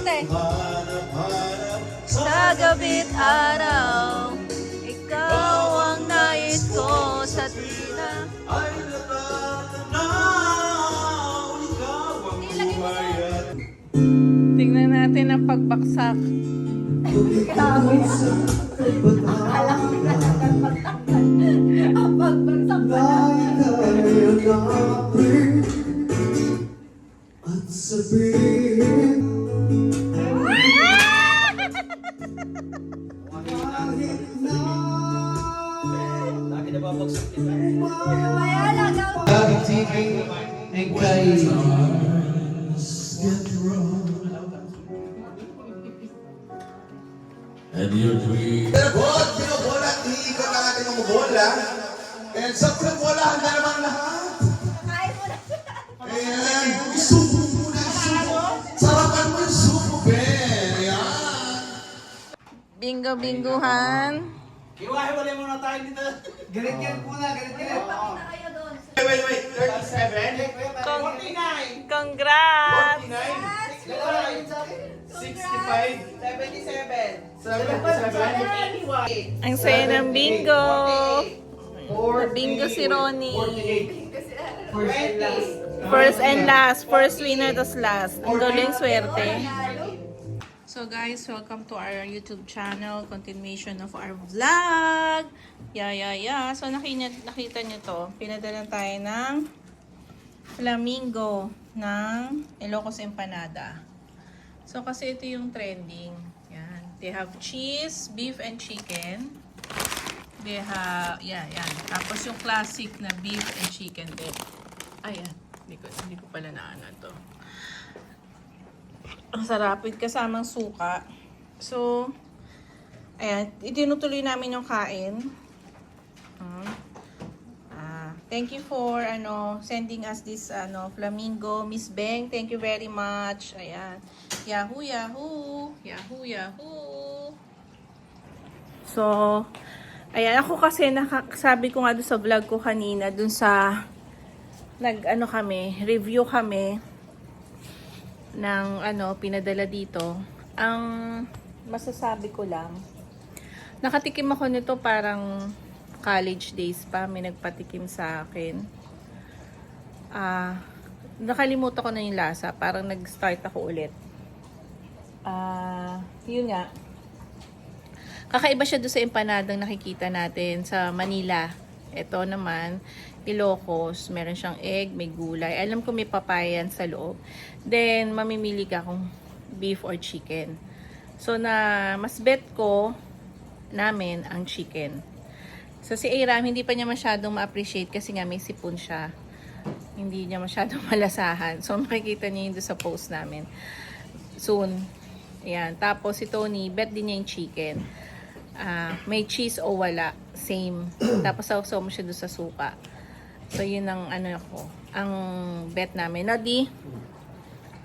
ate. Sa gabi't araw, ikaw ang nais ko sa tila. Tingnan natin ang pagbaksak. Akala ko pinatanggal-pagtanggal. Ang pagbagsak pa namin. At sabihin kahit na Mayala daw. pag-ibig ay kay get wrong. And your dream. Bot, binobola, iikot ang ating mga bola. And sa bola, handa naman lahat. Kain mo na. Ayan, isubo muna, isubo. Sarapan mo yung subo, Ben. Ayan. Bingo-binguhan. Iwahiwalay muna tayo dito. Galit-galit muna, galit-galit. Pakita kayo doon. Wait, 37? 49. Congrats! 65? 77. 77? Ang saya ng bingo. Bingo si Ronnie. 20. First and last. First winner, tas last. Ang galing swerte. So guys, welcome to our YouTube channel. Continuation of our vlog. Yeah. So nakita nyo to. Pinadala tayo ng flamingo ng Ilocos Empanada. So kasi ito yung trending. Yan. They have cheese, beef, and chicken. They have, yan. Tapos yung classic na beef and chicken din. Ayan. Hindi ko pala naano to. Ang sarap. With kasamang suka. So, ayan. Itinutuloy namin yung kain. Thank you for sending us this flamingo. Miss Beng, thank you very much. Ayan. Yahoo! So, ayan. Ako kasi sabi ko nga doon sa vlog ko kanina, doon sa review kami ng pinadala dito. Ang masasabi ko lang, nakatikim ako nito parang college days pa, may nagpatikim sa akin. Nakalimutan ko na yung lasa, parang nag-start ako ulit. Yun nga. Kakaiba siya doon sa empanadang nakikita natin sa Manila. Ito naman, Ilocos, meron siyang egg, may gulay. Alam ko may papayan sa loob. Then, mamimili ka kung beef or chicken. So, mas bet ko namin ang chicken. So, si Aram, hindi pa niya masyadong ma-appreciate kasi nga may sipon siya. Hindi niya masyadong malasahan. So, makikita niya yun doon sa post namin. Soon. Ayan. Tapos, si Tony, bet din niya yung chicken. May cheese o wala. Same. Tapos, sausaw mo siya doon sa suka. So, yun ang ang bet namin. Nadi.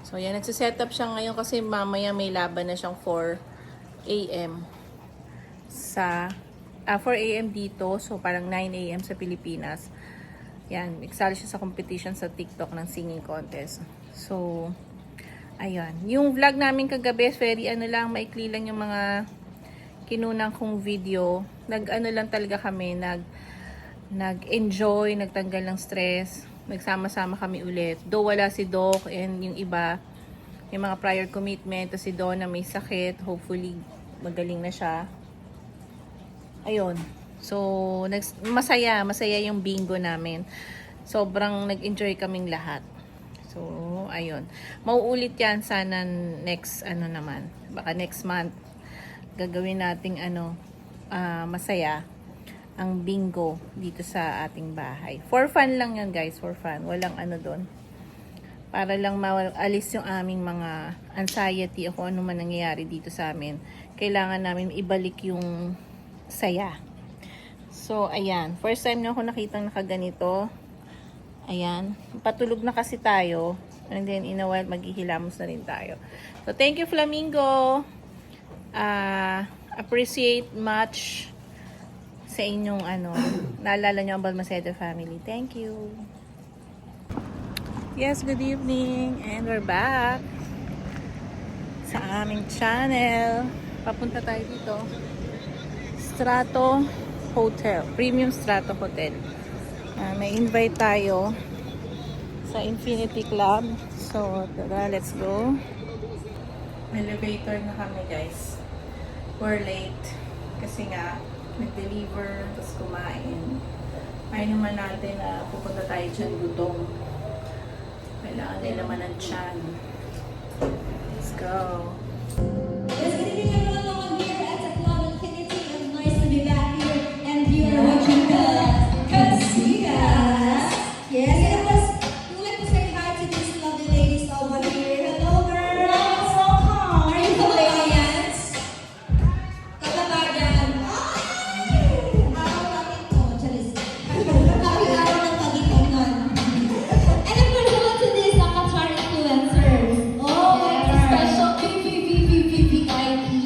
So, yan. Nagsiset-up siya ngayon kasi mamaya may laban na siyang 4 a.m. 4 a.m. dito. So, parang 9 a.m. sa Pilipinas. Yan. Nagsali siya sa competition sa TikTok ng singing contest. So, ayun. Yung vlog namin kagabi, very maikli lang yung mga kinunang kong video. Lang talaga kami. Nag-enjoy, nagtanggal ng stress. Nagsama-sama kami ulit. Though wala si Doc and yung iba, yung mga prior commitment. Si Donna may sakit. Hopefully, magaling na siya. Ayun. So, masaya yung bingo namin. Sobrang nag-enjoy kaming lahat. So, ayun. Mauulit yan sana next, naman. Baka next month. Gagawin nating, masaya ang bingo dito sa ating bahay. For fun lang yan, guys. For fun. Walang doon. Para lang maalis yung aming mga anxiety o kung ano man nangyayari dito sa amin. Kailangan namin ibalik yung saya. So, ayan. First time na ako nakitang nakaganito. Ayan. Patulog na kasi tayo. And then, in a while, maghihilamos na rin tayo. So, thank you, Flamingo. Appreciate much sa inyong, naalala nyo ang Balmaceda family. Thank you. Yes, good evening. And we're back sa aming channel. Papunta tayo dito. Strato Hotel. Premium Strato Hotel. May invite tayo sa Infinity Club. So, tara, let's go. Elevator na kami, guys. We're late. Kasi nga, nag-deliver, tapos kumain. Ayaw naman natin na pupunta tayo dyan gutom. Kailangan nila naman ng tiyan. Let's go. Yes, good evening everyone here at the Club Infinity. It's nice to be back here. And you are watching the Casitas. Yes, and of course, we would like to say hi to these lovely ladies over here. Hello girls! Welcome! Are you Hawaiians? Kababayan? Ay! Araw namin to. Charis. Araw ng pagkikainan. And of course, hello to these Qatar influencers. Oh, special VVVVVIP.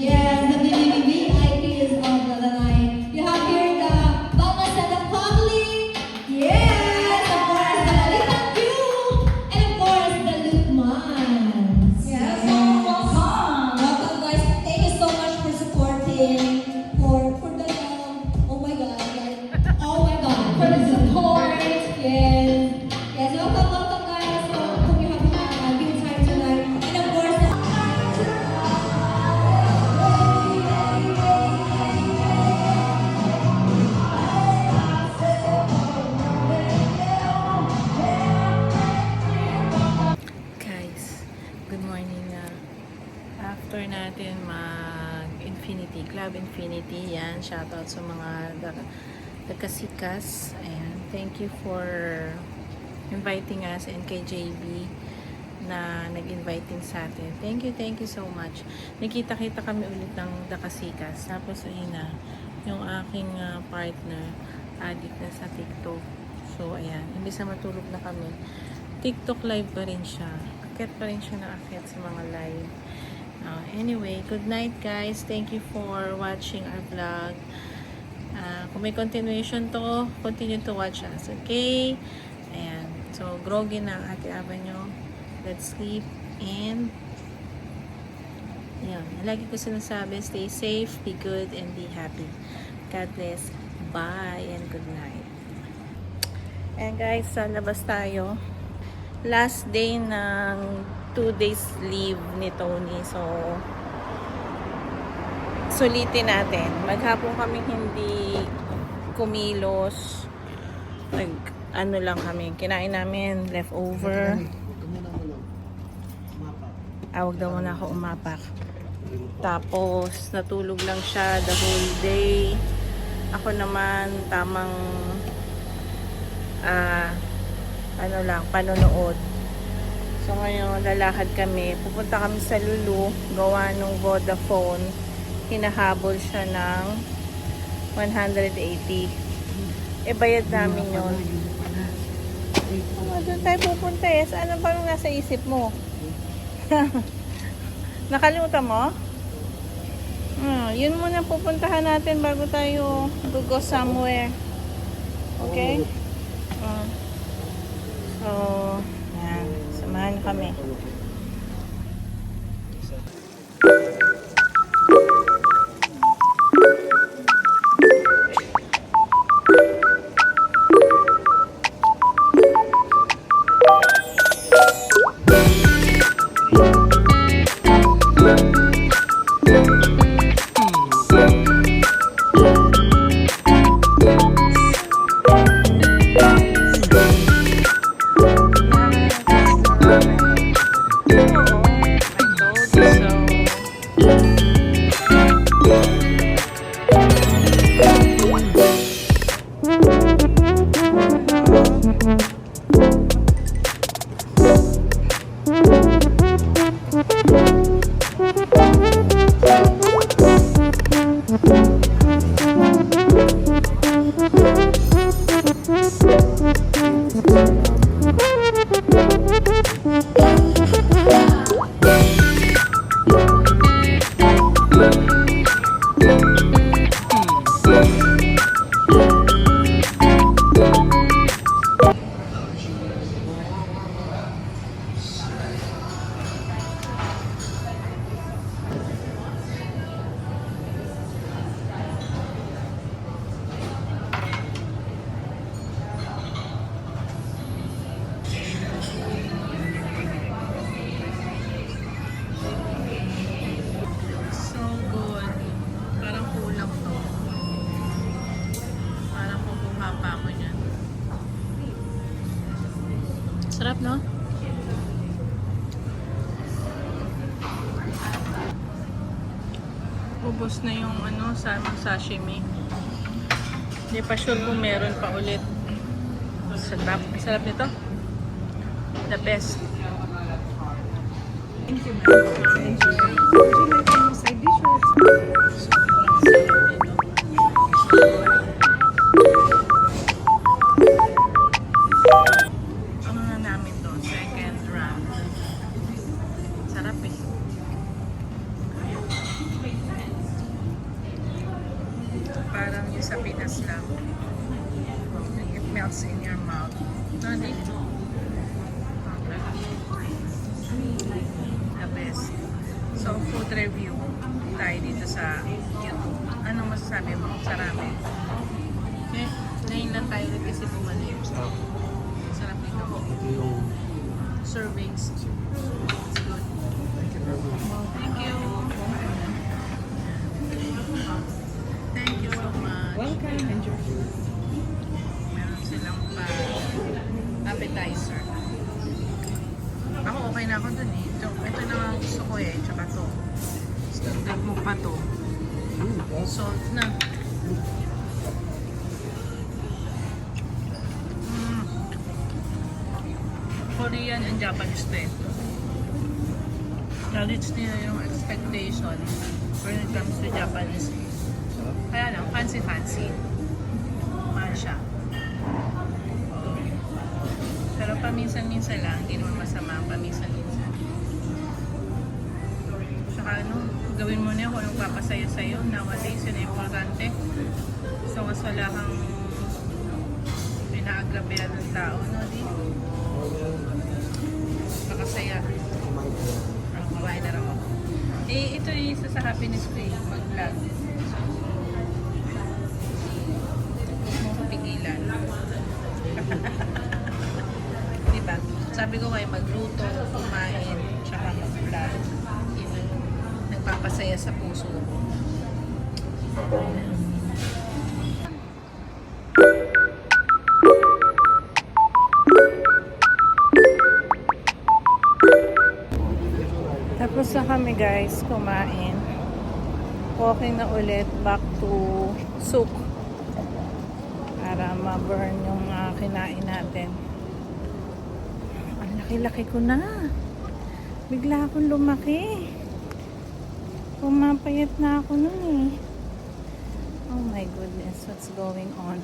Yes, the VVVVIP is on the line. You have here the Bamas and the Public. Yes, of course, the Little View. And of course, the Lukmans. Yes, welcome. Welcome, guys. Thank you so much for supporting. For the oh my God, for the support. Yes. Yes, welcome, guys. So, hope you have a good time tonight. And of course, Guys, good morning na. After natin mag-Infinity, Club Infinity, yan, shoutout sa mga Kasikas. Ayan, thank you for inviting us and kay JB na nag-inviting sa atin. Thank you so much. Nakita-kita kami ulit ng Kasikas. Tapos, ayun na, yung aking partner, addict na sa TikTok. So, ayan, imbis na matulog na kami, TikTok live pa rin siya. Akit pa rin siya na akit sa mga live. Anyway, good night guys. Thank you for watching our vlog. Kung may continuation to, continue to watch us. Okay? Ayan. So, groggy na ang Ate Avenue. Let's sleep and yan. Lagi ko sinasabi, stay safe, be good, and be happy. God bless. Bye and good night. And guys, sa labas tayo. Last day ng 2 days leave ni Tony. So, sulitin natin. Maghapon kaming hindi kumilos. Ano lang kami. Kinain namin leftover. Huwag daw muna ako umapak. Tapos, natulog lang siya the whole day. Ako naman, tamang ano lang, panonood. So ngayon, lalakad kami. Pupunta kami sa Lulu. Gawa nung Vodafone. Hinahabol siya ng 180. Bayad namin yun. Doon tayo pupunta eh. Saan ba nung nasa isip mo? Nakalimutan mo? Yun muna pupuntahan natin bago tayo go somewhere. Okay? So, yan. Samahan niyo kami. Ubos na yung salmon sashimi. Hindi pa sure kung meron pa ulit. Sarap. Sarap nito. The best. Thank you, ma'am. Ano na namin to? Second round. Sarap eh. Parang yung sa Pinas lang. It melts in your mouth. No, dito. The best. So, food review tayo dito sa YouTube. Anong masasabi mo sa ramen? Okay. Ngayon lang tayo ulit kasi bumalik. Sarap nito. Servings. It's good. Thank you. Thank you so much. Welcome. Enjoy. Meron silang appetizer. Ako okay na ako dun eh. Ito na ang gusto ko eh. Tsaka to. Dagdag mo pa to. Salt na. Korean and Japanese din. Na-reach nila yung expectation when it comes to Japanese. Kaya lang, fancy-fancy. Mahal siya. Pero paminsan-minsan lang, hindi naman masama paminsan-minsan. Saka gawin mo na kung anong papasaya sa'yo. Nowadays, yun ay importante. So, mas wala kang pinaagrabehan ng tao, no? Di? Makasaya. Kumain na rin ako. Ito yung isa sa happiness ko yung mag-vlog. Huwag mo kapigilan. Diba? Sabi ko kayo, magluto, kumain, tsaka mag-vlog. Yun ang nagpapasaya sa puso ko. Tapos na kami guys, kumain. Walking na ulit back to Souk. Para ma-burn yung kinain natin. Ang laki-laki ko na. Bigla akong lumaki. Pumapayat na ako nun eh. Oh my goodness, what's going on?